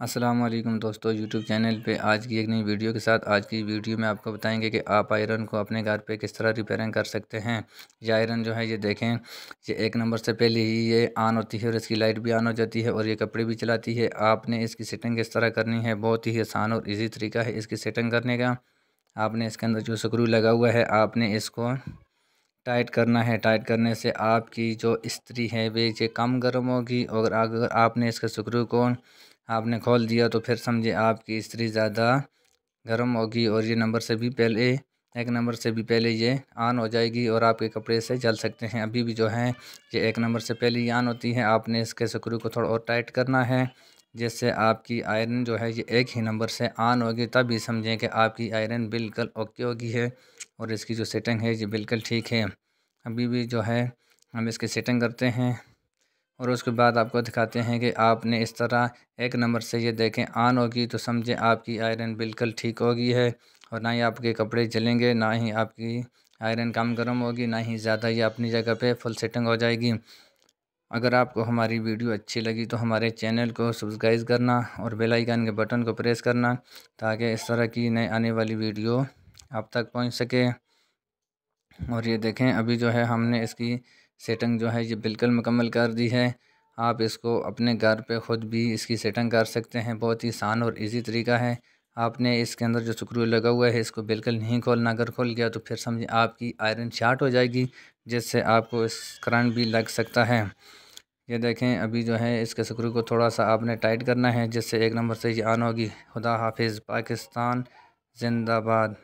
अस्सलाम वालेकुम दोस्तों, यूट्यूब चैनल पे आज की एक नई वीडियो के साथ। आज की वीडियो में आपको बताएंगे कि आप आयरन को अपने घर पे किस तरह रिपेयरिंग कर सकते हैं। ये आयरन जो है ये देखें, ये एक नंबर से पहले ही ये ऑन होती है और इसकी लाइट भी ऑन हो जाती है और ये कपड़े भी चलाती है। आपने इसकी सेटिंग किस तरह करनी है, बहुत ही आसान और ईजी तरीका है इसकी सेटिंग करने का। आपने इसके अंदर जो स्क्रू लगा हुआ है आपने इसको टाइट करना है। टाइट करने से आपकी जो इस्त्री है वे ये कम गर्म होगी। और अगर आपने इसके स्क्रू को आपने खोल दिया तो फिर समझे आपकी इस्त्री ज़्यादा गर्म होगी और ये नंबर से भी पहले एक नंबर से भी पहले ये ऑन हो जाएगी और आपके कपड़े से जल सकते हैं। अभी भी जो है ये एक नंबर से पहले ही ऑन होती है। आपने इसके स्क्रू को थोड़ा और टाइट करना है जिससे आपकी आयरन जो है ये एक ही नंबर से ऑन होगी। तभी समझें कि आपकी आयरन बिल्कुल ओके होगी है और इसकी जो सेटिंग है ये बिल्कुल ठीक है। अभी भी जो है हम इसकी सेटिंग करते हैं और उसके बाद आपको दिखाते हैं कि आपने इस तरह एक नंबर से ये देखें ऑन होगी तो समझे आपकी आयरन बिल्कुल ठीक होगी है और ना ही आपके कपड़े जलेंगे, ना ही आपकी आयरन कम गर्म होगी, ना ही ज़्यादा ये अपनी जगह पे फुल सेटिंग हो जाएगी। अगर आपको हमारी वीडियो अच्छी लगी तो हमारे चैनल को सब्सक्राइब करना और बेल आइकन के बटन को प्रेस करना ताकि इस तरह की नई आने वाली वीडियो आप तक पहुंच सके। और ये देखें अभी जो है हमने इसकी सेटिंग जो है ये बिल्कुल मुकम्मल कर दी है। आप इसको अपने घर पे ख़ुद भी इसकी सेटिंग कर सकते हैं। बहुत ही आसान और इजी तरीका है। आपने इसके अंदर जो स्क्रू लगा हुआ है इसको बिल्कुल नहीं खोलना। अगर खुल गया तो फिर समझिए आपकी आयरन शॉर्ट हो जाएगी जिससे आपको इस करंट भी लग सकता है। ये देखें अभी जो है इसके स्क्रू को थोड़ा सा आपने टाइट करना है जिससे एक नंबर से ये ऑन होगी। खुदा हाफिज़। पाकिस्तान जिंदाबाद।